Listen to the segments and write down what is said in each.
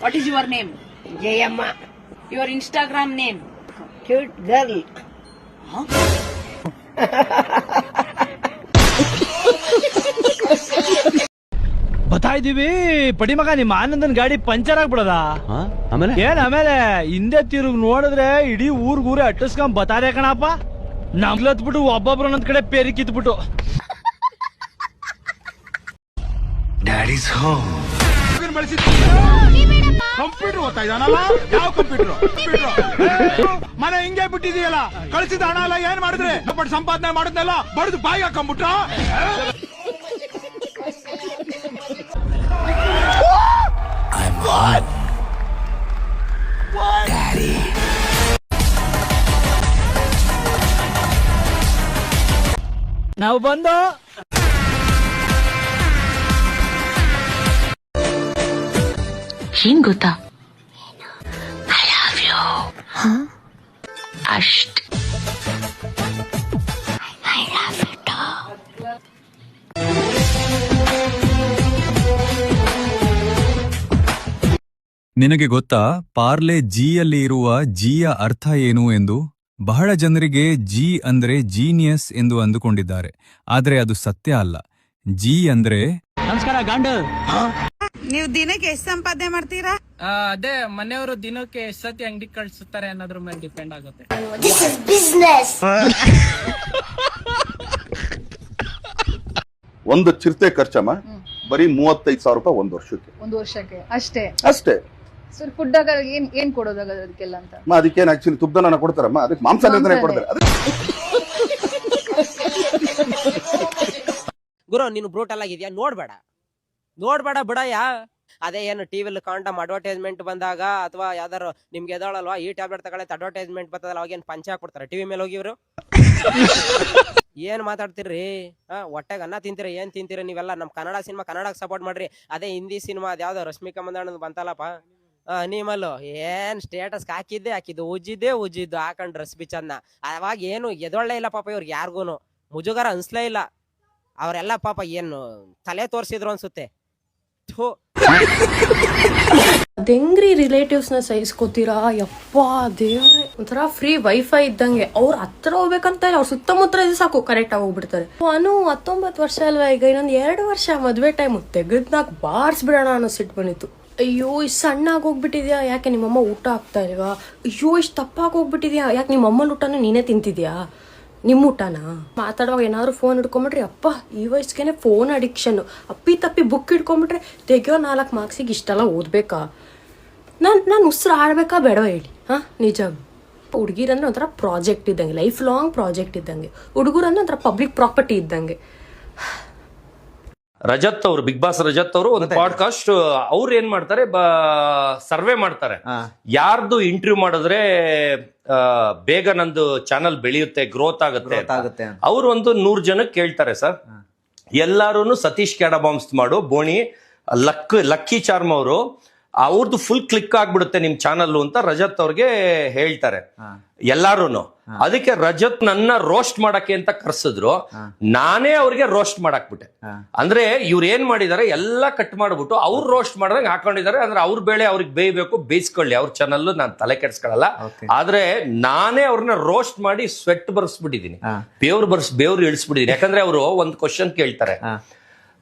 What is your name? Jayamma. Your Instagram name? Cute girl. Huh? ಬತ್ತಾ ಇದೀವಿ ಪಡಿ ಮಗ, ನಿಮ್ಮ ಆನಂದನ್ ಗಾಡಿ ಪಂಚರ್ ಆಗ್ಬಿಡದ. ಆಮೇಲೆ ಹಿಂದೆ ತಿರುಗಿ ನೋಡಿದ್ರೆ ಇಡೀ ಊರ್ಗೂರೇ ಅಟ್ಟಿಸ್ಕೊಂಡ್ ಬತಾರೆ ಕಣಪ್ಪ. ನಮ್ಲತ್ಬಿಟ್ಟು ಒಬ್ಬೊಬ್ರು ಒಂದೊಂದ್ ಕಡೆ ಪೇರಿ ಕಿತ್ಬಿಟ್ಟು. Daddy's home. ಕಂಪ್ಯೂಟರ್ ಓದ್ತಾ ಇದ್ದಾನಲ್ಲ, ಯಾವ ಕಂಪ್ಯೂಟರ್? ಮನೆ ಹಿಂಗೆ ಬಿಟ್ಟಿದೆಯಲ್ಲ, ಕಳಿಸಿದ ಹಣ ಎಲ್ಲ ಏನ್ ಮಾಡಿದ್ರೆ ಬಟ್ ಸಂಪಾದನೆ ಮಾಡಿದ್ನೆಲ್ಲ ಬಡ್ದು ಬಾಯಿ ಹಾಕೊಂಡ್ಬಿಟ್ರ. I'm hot. Daddy. ನಾವು ಬಂದು ಏನ್ ಗೊತ್ತಾ, ಐ ಲವ್ ಯು ಅಷ್ಟ್. I love you too. ನಿನಗೆ ಗೊತ್ತಾ ಪಾರ್ಲೆ ಜಿಯಲ್ಲಿ ಇರುವ ಜಿಯ ಅರ್ಥ ಏನು ಎಂದು? ಬಹಳ ಜನರಿಗೆ ಜಿ ಅಂದ್ರೆ ಜೀನಿಯಸ್ ಎಂದು ಅಂದುಕೊಂಡಿದ್ದಾರೆ, ಆದರೆ ಅದು ಸತ್ಯ ಅಲ್ಲ. ಜಿ ಅಂದ್ರೆ ನಮಸ್ಕಾರ ಗಾಂಡು. ನೀವು ದಿನಕ್ಕೆ ಎಷ್ಟು ಸಂಪಾದನೆ ಮಾಡ್ತೀರಾ? ಅದೇ ಮನೆಯವರು ದಿನಕ್ಕೆ ಎಷ್ಟು ಸತಿ ಅಂಗಡಿ ಕಳ್ಸುತ್ತಾರೆ ಅನ್ನೋದ್ರ ಮೇಲೆ ಡಿಪೆಂಡ್ ಆಗುತ್ತೆ. ಒಂದು ಚಿರತೆ ಖರ್ಚಮ್ಮ ಬರೀ 35,000 ರೂಪಾಯಿ ಒಂದು ವರ್ಷಕ್ಕೆ ಅಷ್ಟೇ. ಸರ್ ಫುಡ್ ಆಗ ಏನ್ ಕೊಡೋದಾಗ ಅದಕ್ಕೆಲ್ಲ ಅಂತ? ಅದಕ್ಕೇನು ಆಕ್ಚುಲಿ ತುಪ್ಪದನ್ನ ಕೊಡ್ತಾರಮ್ಮ, ಅದಕ್ಕೆ ಮಾಂಸ ಕೊಡ್ತಾರೆ. ಗುರು ನೀನು ಬ್ರೂಟಲ್ ಆಗಿದ್ಯಾ, ನೋಡ್ಬೇಡ ಬಿಡಯ್ಯ. ಅದೇ ಏನು ಟಿವಿಲಿ ಕಾಂಡಮ್ ಅಡ್ವರ್ಟೈಸ್ಮೆಂಟ್ ಬಂದಾಗ ಅಥವಾ ಯಾವ್ದಾರು ನಿಮ್ಗೆ ಎದಳಲ್ವಾ ಈ ಟ್ಯಾಬ್ಲೆಟ್ ತಗೊಳ್ಳೋದು ಅಡ್ವರ್ಟೈಸ್ಮೆಂಟ್ ಬರ್ತದಲ್ಲ, ಅವಾಗ ಏನ್ ಪಂಚ ಹಾಕ್ಬಿಡ್ತಾರೆ ಟಿವಿ ಮೇಲೆ ಹೋಗಿವ್ರು. ಏನ್ ಮಾತಾಡ್ತಿರ್ರಿ? ಹೊಟ್ಟೆಗೆ ಅನ್ನ ತಿಂತೀರ, ಏನ್ ತಿಂತೀರ ನೀವೆಲ್ಲ? ನಮ್ ಕನ್ನಡ ಸಿನಿಮಾ ಕನ್ನಡಕ್ಕೆ ಸಪೋರ್ಟ್ ಮಾಡ್ರಿ. ಅದೇ ಹಿಂದಿ ಸಿನಿಮಾ ಅದ್ಯಾವ್ದೋ ರಶ್ಮಿಕಾ ಮಂದಣ್ಣ ಬಂತಲ್ಲಪ್ಪ, ನೀಮಲ್ಲು ಏನ್ ಸ್ಟೇಟಸ್ ಹಾಕಿದ್ದು ಉಜ್ಜಿದ್ದು ಹಾಕೊಂಡ್ ಡ್ರೆಸ್ ಬಿಚ್ಚದ್ನ. ಅವಾಗ ಏನು ಎದೊಳ್ಳೆ ಇಲ್ಲ ಪಾಪ ಇವ್ರಿಗೆ, ಯಾರಿಗೂನು ಮುಜುಗರ ಅನ್ಸ್ಲೇ ಇಲ್ಲ. ಅವರೆಲ್ಲ ಪಾಪ ಏನು ತಲೆ ತೋರ್ಸಿದ್ರು ಅನ್ಸುತ್ತೆ. ಅದೆಂಗ್ರಿ ರಿಲೇಟಿವ್ಸ್ ನ ಸಹಿಸ್ಕೋತೀರಾ? ಯಪ್ಪಾ ದೇವ್ರೆ, ಒಂಥರ ಫ್ರೀ ವೈಫೈ ಇದ್ದಂಗೆ. ಅವ್ರ ಹತ್ರ ಹೋಗ್ಬೇಕಂತ ಅವ್ರ ಸುತ್ತಮುತ್ತ ಸಾಕು ಕರೆಕ್ಟ್ ಆಗಿ ಹೋಗ್ಬಿಡ್ತಾರೆ. ನಾನು 19 ವರ್ಷ ಅಲ್ವಾ ಈಗ, ಇನ್ನೊಂದ್ 2 ವರ್ಷ ಮದ್ವೆ ಟೈಮ್ ತೆಗದ್ನಾಕ್ ಬಾರ್ಸ್ಬಿಡೋಣ ಅನ್ನೋ ಸಿಟ್ಟು ಬಂದಿತ್ತು. ಅಯ್ಯೋ ಇಷ್ಟು ಸಣ್ಣ ಆಗೋಗ್ಬಿಟ್ಟಿದ್ಯಾ, ಯಾಕೆ ನಿಮ್ಮಮ್ಮ ಊಟ ಆಗ್ತಾ ಇಲ್ವಾ? ಅಯ್ಯೋ ಇಷ್ಟು ತಪ್ಪಾಗಿ ಹೋಗ್ಬಿಟ್ಟಿದ್ಯಾ, ಯಾಕೆ ನಿಮ್ಮ ಅಮ್ಮನ ಊಟನ ನೀನೇ ತಿಂತಿದ್ಯಾ? ನಿಮ್ಮ ಊಟನ ಮಾತಾಡುವಾಗ ಏನಾದ್ರು ಫೋನ್ ಹಿಡ್ಕೊಂಬಿಟ್ರಿ, ಅಪ್ಪ ಈ ವಯಸ್ಸಿಗೆ ಫೋನ್ ಅಡಿಕ್ಷನ್. ಅಪ್ಪಿ ತಪ್ಪಿ ಬುಕ್ ಹಿಡ್ಕೊಂಬಿಟ್ರೆ ತೆಗಿಯೋ 4 ಮಾರ್ಕ್ಸಿಗೆ ಇಷ್ಟೆಲ್ಲ ಓದ್ಬೇಕಾ? ನಾನು ಉಸಿರು ಆಡ್ಬೇಕಾ ಬೇಡವಾ ಹೇಳಿ? ನಿಜ. ಹುಡುಗಿರಂದ್ರೆ ಒಂಥರ ಪ್ರಾಜೆಕ್ಟ್ ಇದ್ದಂಗೆ, ಲೈಫ್ ಲಾಂಗ್ ಪ್ರಾಜೆಕ್ಟ್ ಇದ್ದಂಗೆ. ಹುಡುಗರಂದ್ರೆ ಒಂಥರ ಪಬ್ಲಿಕ್ ಪ್ರಾಪರ್ಟಿ ಇದ್ದಂಗೆ. ರಜತ್ ಅವರು, ಬಿಗ್ ಬಾಸ್ ರಜತ್ ಅವರು ಒಂದು ಪಾಡ್ಕಾಸ್ಟ್, ಅವ್ರು ಏನ್ ಮಾಡ್ತಾರೆ, ಸರ್ವೆ ಮಾಡ್ತಾರೆ. ಯಾರ್ದು ಇಂಟರ್ವ್ಯೂ ಮಾಡಿದ್ರೆ ಬೇಗ ನಂದು ಚಾನಲ್ ಬೆಳೆಯುತ್ತೆ, ಗ್ರೋತ್ ಆಗುತ್ತೆ. ಅವ್ರು ಒಂದು 100 ಜನಕ್ಕೆ ಕೇಳ್ತಾರೆ ಸರ್. ಎಲ್ಲಾರು ಸತೀಶ್ ಕ್ಯಾಡಬಾಂಬ್ಸ್ ಮಾಡು, ಬೋಣಿ, ಲಕ್ಕಿ ಚಾರ್ಮ್ ಅವರು, ಅವ್ರದ್ದು ಫುಲ್ ಕ್ಲಿಕ್ ಆಗ್ಬಿಡುತ್ತೆ ನಿಮ್ ಚಾನಲ್ ಅಂತ ರಜತ್ ಅವ್ರಿಗೆ ಹೇಳ್ತಾರೆ ಎಲ್ಲಾರುನು. ಅದಕ್ಕೆ ರಜತ್ ನನ್ನ ರೋಸ್ಟ್ ಮಾಡಕ್ಕೆ ಅಂತ ಕರ್ಸಿದ್ರು, ನಾನೇ ಅವ್ರಿಗೆ ರೋಸ್ಟ್ ಮಾಡಾಕ್ಬಿಟ್ಟೆ. ಅಂದ್ರೆ ಇವ್ರು ಏನ್ ಮಾಡಿದಾರೆ, ಎಲ್ಲ ಕಟ್ ಮಾಡ್ಬಿಟ್ಟು ಅವ್ರು ರೋಸ್ಟ್ ಮಾಡ್ದಂಗೆ ಹಾಕೊಂಡಿದ್ದಾರೆ. ಅಂದ್ರೆ ಅವ್ರ ಬೇಳೆ ಅವ್ರಿಗೆ ಬೇಯ್ಬೇಕು, ಬೇಯಿಸ್ಕೊಳ್ಳಿ, ಅವ್ರ ಚಾನಲ್ ನಾನು ತಲೆ ಕೆಡ್ಸ್ಕೊಳ್ಳಲ್ಲ. ಆದ್ರೆ ನಾನೇ ಅವ್ರನ್ನ ರೋಸ್ಟ್ ಮಾಡಿ ಸ್ವೆಟ್ ಬರ್ಸ್ಬಿಟ್ಟಿದೀನಿ, ಬೇವ್ರು ಇಳಿಸ್ಬಿಟ್ಟಿದೀನಿ. ಯಾಕಂದ್ರೆ ಅವರು ಒಂದು ಕ್ವಶನ್ ಕೇಳ್ತಾರೆ,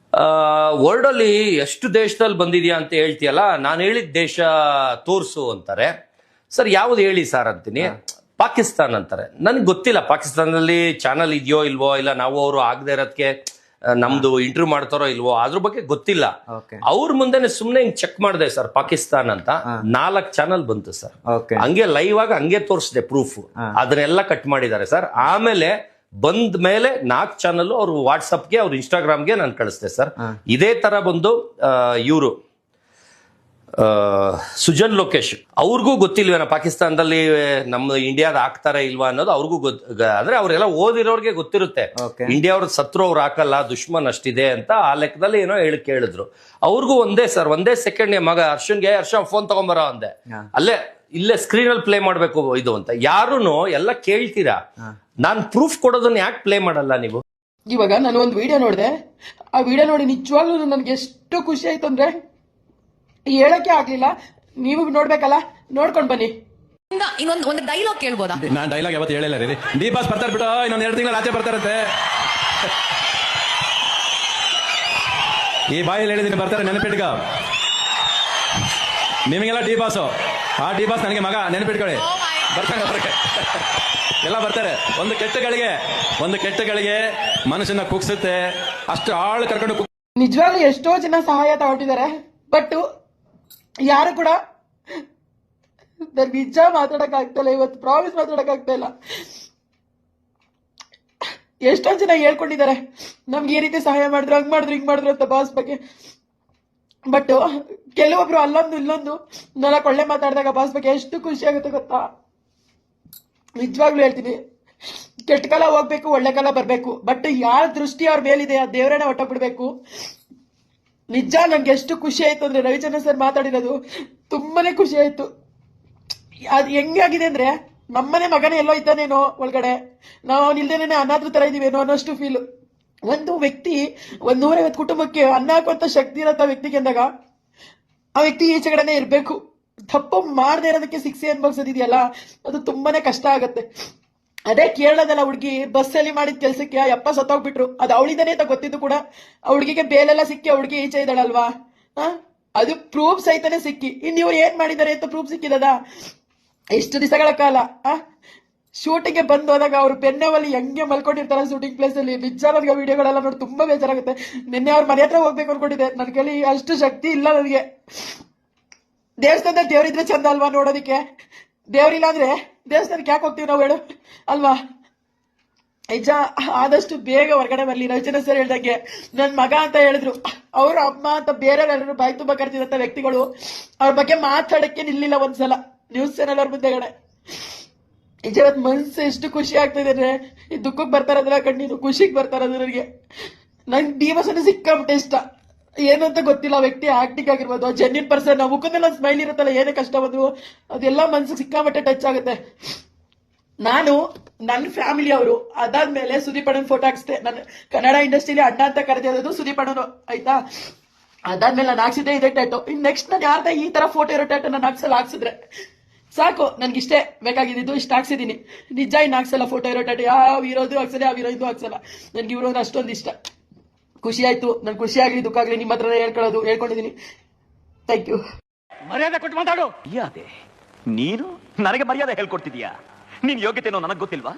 ವರ್ಲ್ಡ್ ಅಲ್ಲಿ ಎಷ್ಟು ದೇಶದಲ್ಲಿ ಬಂದಿದ್ಯಾ ಅಂತ ಹೇಳ್ತೀಯಲ್ಲ, ನಾನು ಹೇಳಿದ ದೇಶ ತೋರ್ಸು ಅಂತಾರೆ. ಸರ್ ಯಾವ್ದು ಹೇಳಿ ಸರ್ ಅಂತೀನಿ. ಪಾಕಿಸ್ತಾನ್ ಅಂತಾರೆ. ನನ್ಗೆ ಗೊತ್ತಿಲ್ಲ ಪಾಕಿಸ್ತಾನದಲ್ಲಿ ಚಾನಲ್ ಇದೆಯೋ ಇಲ್ವೋ, ಇಲ್ಲ ನಾವು ಅವರು ಆಗದೆ ಇರೋದಕ್ಕೆ ನಮ್ದು ಇಂಟರ್ವ್ಯೂ ಮಾಡ್ತಾರೋ ಇಲ್ವೋ, ಅದ್ರ ಬಗ್ಗೆ ಗೊತ್ತಿಲ್ಲ. ಅವ್ರ ಮುಂದೆನೆ ಸುಮ್ನೆ ಹಿಂಗ್ ಚೆಕ್ ಮಾಡಿದೆ ಸರ್, ಪಾಕಿಸ್ತಾನ್ ಅಂತ 4 ಚಾನಲ್ ಬಂತು ಸರ್. ಹಂಗೆ ಲೈವ್ ಆಗಿ ಹಂಗೆ ತೋರಿಸಿದೆ ಪ್ರೂಫ್, ಅದನ್ನೆಲ್ಲ ಕಟ್ ಮಾಡಿದ್ದಾರೆ ಸರ್. ಆಮೇಲೆ ಬಂದ ಮೇಲೆ 4 ಚಾನಲ್ ಅವ್ರು ವಾಟ್ಸಪ್ಗೆ, ಅವ್ರ ಇನ್ಸ್ಟಾಗ್ರಾಮ್ಗೆ ನಾನು ಕಳಿಸ್ದೆ ಸರ್. ಇದೇ ತರ ಬಂದು ಇವರು ಸುಜನ್ ಲೋಕೇಶ್, ಅವ್ರಿಗೂ ಗೊತ್ತಿಲ್ವೇನ ಪಾಕಿಸ್ತಾನದಲ್ಲಿ ನಮ್ಮ ಇಂಡಿಯಾದ ಹಾಕ್ತಾರೆ ಇಲ್ವಾ ಅನ್ನೋದು ಅವ್ರಿಗೂ ಅಂದ್ರೆ ಅವರೆಲ್ಲ ಓದಿರೋರ್ಗೆ ಗೊತ್ತಿರುತ್ತೆ. ಇಂಡಿಯಾ ಅವ್ರ ಸತ್ರು ಅವ್ರು ಹಾಕಲ್ಲ, ದುಶ್ಮನ್ ಅಷ್ಟಿದೆ ಅಂತ ಆ ಲೆಕ್ಕದಲ್ಲಿ ಏನೋ ಹೇಳಿದ್ರು. ಅವ್ರಿಗೂ ಒಂದೇ ಸೆಕೆಂಡ್ ಮಗ ಹರ್ಷನ್ಗೆ, ಹರ್ಷ ಫೋನ್ ತಗೊಂಬರೋ ಅಂದೆ, ಇಲ್ಲೇ ಸ್ಕ್ರೀನ್ ಅಲ್ಲಿ ಪ್ಲೇ ಮಾಡ್ಬೇಕು ಇದು ಅಂತ. ಯಾರುನು ಎಲ್ಲ ಕೇಳ್ತೀರಾ, ನಾನ್ ಪ್ರೂಫ್ ಕೊಡೋದನ್ನ ಯಾಕೆ ಪ್ಲೇ ಮಾಡಲ್ಲ ನೀವು? ಇವಾಗ ನಾನು ಒಂದು ವಿಡಿಯೋ ನೋಡಿದೆ, ಆ ವಿಡಿಯೋ ನೋಡಿ ನಿಜವಾಗ್ಲೂ ನನ್ಗೆ ಎಷ್ಟು ಖುಷಿ ಆಯ್ತು ಅಂದ್ರೆ ಹೇಳಕ್ಕೆ ಆಗ್ಲಿಲ್ಲ. ನೀವು ನೋಡ್ಬೇಕಲ್ಲ, ನೋಡ್ಕೊಂಡ್ ಬನ್ನಿ. ಒಂದು ಡೈಲಾಗ್ ಕೇಳ್ಬೋದಾ? ನಾನ್ ಡೈಲಾಗ್ ಯಾವತ್ತು ಹೇಳಿಲ್ಲ ರೀ. ಡಿ ಬಾಸ್ ಬರ್ತಾರೆ ಬಿಟ್ಟು, ಇನ್ನೊಂದ್ 2 ತಿಂಗಳು ಆಚೆ ಬರ್ತಾರಂತೆ. ಈ ಬಾಯಲ್ಲಿ ಹೇಳಿದೀನಿ ಬರ್ತಾರೆ, ನೆನಪಿಟ್ಕ. ನಿಮಗೆಲ್ಲ ಡಿ ಬಾಸು, ಆ ಡಿ ಬಾಸ್ ನನಗೆ ಮಗ, ನೆನಪಿಟ್ಕೊಳ್ಳಿ. ಬರ್ತಾರೆ ಎಲ್ಲ ಬರ್ತಾರೆ. ಒಂದು ಕೆಟ್ಟ ಗಳಿಗೆ ಮನುಷ್ಯನ ಕುಗ್ಸುತ್ತೆ, ಅಷ್ಟು ಆಳು ಕರ್ಕೊಂಡು. ನಿಜವಾಗ್ಲೂ ಎಷ್ಟೋ ಜನ ಸಹಾಯ ತಗೊಂಡಿದ್ದಾರೆ, ಬಟ್ ಯಾರು ಕೂಡ ನಿಜ ಮಾತಾಡಕ್ ಆಗ್ತಾ ಇಲ್ಲ. ಇವತ್ತು ಪ್ರಾಮಿಸ್ ಮಾತಾಡಕ್ ಆಗ್ತಾ ಇಲ್ಲ. ಎಷ್ಟೊಂದ್ ಜನ ಹೇಳ್ಕೊಂಡಿದ್ದಾರೆ ನಮ್ಗೆ ಈ ರೀತಿ ಸಹಾಯ ಮಾಡಿದ್ರು, ಹಂಗ್ ಮಾಡಿದ್ರು, ಹಿಂಗ್ ಮಾಡಿದ್ರು ಅಂತ ಬಾಸ್ ಬಗ್ಗೆ. ಬಟ್ ಕೆಲವೊಬ್ರು ಅಲ್ಲೊಂದು ಇಲ್ಲೊಂದು 4 ಒಳ್ಳೆ ಮಾತಾಡಿದಾಗ ಬಾಸ್ ಬಗ್ಗೆ ಎಷ್ಟು ಖುಷಿ ಆಗುತ್ತೆ ಗೊತ್ತಾ. ನಿಜವಾಗ್ಲೂ ಹೇಳ್ತೀನಿ, ಕೆಟ್ಟ ಕಾಲ ಹೋಗ್ಬೇಕು, ಒಳ್ಳೆ ಕಾಲ ಬರ್ಬೇಕು, ಬಟ್ ಯಾರ ದೃಷ್ಟಿ ಅವ್ರ ಮೇಲಿದೆ ಆ ದೇವರನ್ನ ಹೊಟ್ಟಬಿಡ್ಬೇಕು. ನಿಜ ನಂಗೆ ಎಷ್ಟು ಖುಷಿ ಆಯ್ತು ಅಂದ್ರೆ ರವಿಚಂದ್ರನ್ ಸರ್ ಮಾತಾಡಿರೋದು ತುಂಬಾನೇ ಖುಷಿ ಆಯ್ತು. ಅದು ಹೆಂಗಾಗಿದೆ ಅಂದ್ರೆ ನಮ್ಮನೆ ಮಗನೇ ಎಲ್ಲೋ ಇದ್ದಾನೇನೋ ಒಳಗಡೆ, ನಾವು ಅವ್ನಿಲ್ದೇನೆ ಅನಾದ್ರ ತರ ಇದೀವೇನೋ ಅನ್ನೋಷ್ಟು ಫೀಲ್. ಒಂದು ವ್ಯಕ್ತಿ 150 ಕುಟುಂಬಕ್ಕೆ ಅನ್ನ ಹಾಕುವಂತ ಶಕ್ತಿ ಇರತ್ತ ವ್ಯಕ್ತಿಗೆ ಅಂದಾಗ ಆ ವ್ಯಕ್ತಿ ಈಚೆಗಡೆನೆ ಇರ್ಬೇಕು. ತಪ್ಪು ಮಾಡದೇ ಇರೋದಕ್ಕೆ ಶಿಕ್ಷೆ ಅನ್ಭವಿಸೋದಿದೆಯಲ್ಲ, ಅದು ತುಂಬಾನೇ ಕಷ್ಟ ಆಗತ್ತೆ. ಅದೇ ಕೇರಳದಲ್ಲ ಹುಡುಗಿ ಬಸ್ಸಲ್ಲಿ ಮಾಡಿದ ಕೆಲ್ಸಕ್ಕೆ ಯಪ್ಪ ಸತ್ತೋಗ್ಬಿಟ್ರು. ಅದು ಅವಳಿದಾನೆ ಅಂತ ಗೊತ್ತಿದ್ದು ಕೂಡ ಆ ಹುಡುಗಿಗೆ ಬೇಲೆಲ್ಲ ಸಿಕ್ಕಿ ಆ ಹುಡುಗಿ ಈಚೆ ಇದ್ದಾಳಲ್ವಾ, ಅದು ಪ್ರೂಫ್ ಸಹಿತನೇ ಸಿಕ್ಕಿ. ಇನ್ನು ಇವ್ರು ಏನ್ ಮಾಡಿದ್ದಾರೆ ಅಂತ ಪ್ರೂಫ್ ಸಿಕ್ಕಿದದ. ಎಷ್ಟು ದಿವಸಗಳ ಕಾಲ ಶೂಟಿಂಗ್ಗೆ ಬಂದು ಹೋದಾಗ ಅವ್ರು ಬೆನ್ನವಲ್ಲಿ ಹೆಂಗೆ ಮಲ್ಕೊಂಡಿರ್ತಾರ ಶೂಟಿಂಗ್ ಪ್ಲೇಸ್ ಅಲ್ಲಿ. ನಿಜ ನನಗೆ ವಿಡಿಯೋಗಳೆಲ್ಲ ನೋಡಿ ತುಂಬಾ ಬೇಜಾರಾಗುತ್ತೆ. ನಿನ್ನೆ ಅವ್ರ ಮನೆ ಹತ್ರ ಹೋಗ್ಬೇಕು ಅನ್ಕೊಂಡಿದ್ದೆ, ನನ್ನ ಕೈಲಿ ಅಷ್ಟು ಶಕ್ತಿ ಇಲ್ಲ ನನಗೆ. ದೇವಸ್ಥಾನದಲ್ಲಿ ದೇವರಿದ್ರೆ ಚಂದ ಅಲ್ವಾ ನೋಡೋದಿಕ್ಕೆ. ದೇವ್ರಿಲ್ಲ ಅಂದ್ರೆ ದೇವಸ್ಥಾನಕ್ಕೆ ಯಾಕೆ ಹೋಗ್ತೀವಿ ನಾವು ಹೇಳು ಅಲ್ವಾ. ನಿಜ ಆದಷ್ಟು ಬೇಗ ಹೊರಗಡೆ ಬರ್ಲಿ. ರವಿಚಂದ್ರನ್ ಸರ್ ಹೇಳ್ದಂಗೆ ನನ್ ಮಗ ಅಂತ ಹೇಳಿದ್ರು, ಅವ್ರ ಅಮ್ಮ ಅಂತ ಬೇರೆಯವರೆಲ್ಲರೂ ಬಾಯಿ ತುಂಬಾ ಕರ್ತಿದಂತ ವ್ಯಕ್ತಿಗಳು ಅವ್ರ ಬಗ್ಗೆ ಮಾತಾಡಕ್ಕೆ ನಿಲ್ಲಿಲ್ಲ ಒಂದ್ಸಲ ನ್ಯೂಸ್ ಚಾನೆಲ್ ಅವ್ರ ಮುಂದೆಗಡೆ. ನಿಜ ಇವತ್ತು ಮನ್ಸು ಎಷ್ಟು ಖುಷಿ ಆಗ್ತಾ ಇದೆ. ಈ ದುಃಖಕ್ಕೆ ಬರ್ತಾರದ್ರ ಕಣ್ಣೀರು, ಖುಷಿಗೆ ಬರ್ತಾರದು. ನನಗೆ ನಂಗೆ ಡಿವೋರ್ಸ್ ಸಿಕ್ಕಾಬಿಟ್ಟೆ ಇಷ್ಟ. ಏನು ಅಂತ ಗೊತ್ತಿಲ್ಲ, ವ್ಯಕ್ತಿ ಆಕ್ಟಿಂಗ್ ಆಗಿರ್ಬೋದು, ಜೆನ್ಯೂನ್ ಪರ್ಸನ್, ನಾವು ಮುಖದಲ್ಲಿ ಒಂದು ಸ್ಮೈಲ್ ಇರುತ್ತಲ್ಲ, ಏನೇ ಕಷ್ಟ ಬಂದ್ರು ಅದೆಲ್ಲ ಮನ್ಸಿಗೆ ಸಿಕ್ಕಾಬಿಟ್ಟೆ ಟಚ್ ಆಗುತ್ತೆ. ನಾನು ನನ್ನ ಫ್ಯಾಮಿಲಿ ಅವರು ಅದಾದ್ಮೇಲೆ ಸುದೀಪ್ ಅಣ್ಣನ ಫೋಟೋ ಹಾಕ್ಸಿದೆ. ನಾನು ಕನ್ನಡ ಇಂಡಸ್ಟ್ರಿಲಿ ಅಣ್ಣ ಅಂತ ಕರೆದಿರೋದು ಸುದೀಪ್ ಅಣ್ಣನು, ಆಯ್ತಾ. ಅದಾದ್ಮೇಲೆ ನಾನು ಹಾಕ್ಸಿದ್ದೆ ಇದೇ ಟ್ಯಾಟೋ. ಇನ್ ನೆಕ್ಸ್ಟ್ ನಾನು ಯಾರ್ದ ಈ ತರ ಫೋಟೋ ಇರೋ ಟ್ಯಾಟೋ ನಾನು ಹಾಕ್ಸಿದ್ರೆ ಸಾಕು. ನನ್ಗಿಷ್ಟೇ ಬೇಕಾಗಿದ್ದು ಇಷ್ಟ ಹಾಕ್ಸಿದೀನಿ. ನಿಜ ಇನ್ನು ಹಾಕ್ಸಲ್ಲ ಫೋಟೋ ಇರೋ ಟ್ಯಾಟೋ. ಯಾವ ಹೀರೋದು ಹಾಕ್ಸಲ್ಲ, ಯಾವ ಹೀರೋದು ಹಾಕ್ಸಲ್ಲ. ನನ್ಗೆ ಇವ್ರು ಅಷ್ಟೊಂದು ಇಷ್ಟ. ಖುಷಿ ಆಯ್ತು. ನನ್ ಖುಷಿ ಆಗ್ಲಿ ದುಃಖ ಆಗ್ಲಿ ನಿಮ್ಮ ಹತ್ರ ಹೇಳ್ಕೊಂಡಿದೀನಿ. Thank you. ಮರ್ಯಾದೆ ಕೊಟ್ಟು ಮಾತಾಡು. ನೀನು ನನಗೆ ಮರ್ಯಾದೆ ಹೇಳ್ಕೊಡ್ತಿದ್ಯಾ? ನೀನ್ ಯೋಗ್ಯತೆನೋ ನನಗ್ ಗೊತ್ತಿಲ್ವಾ?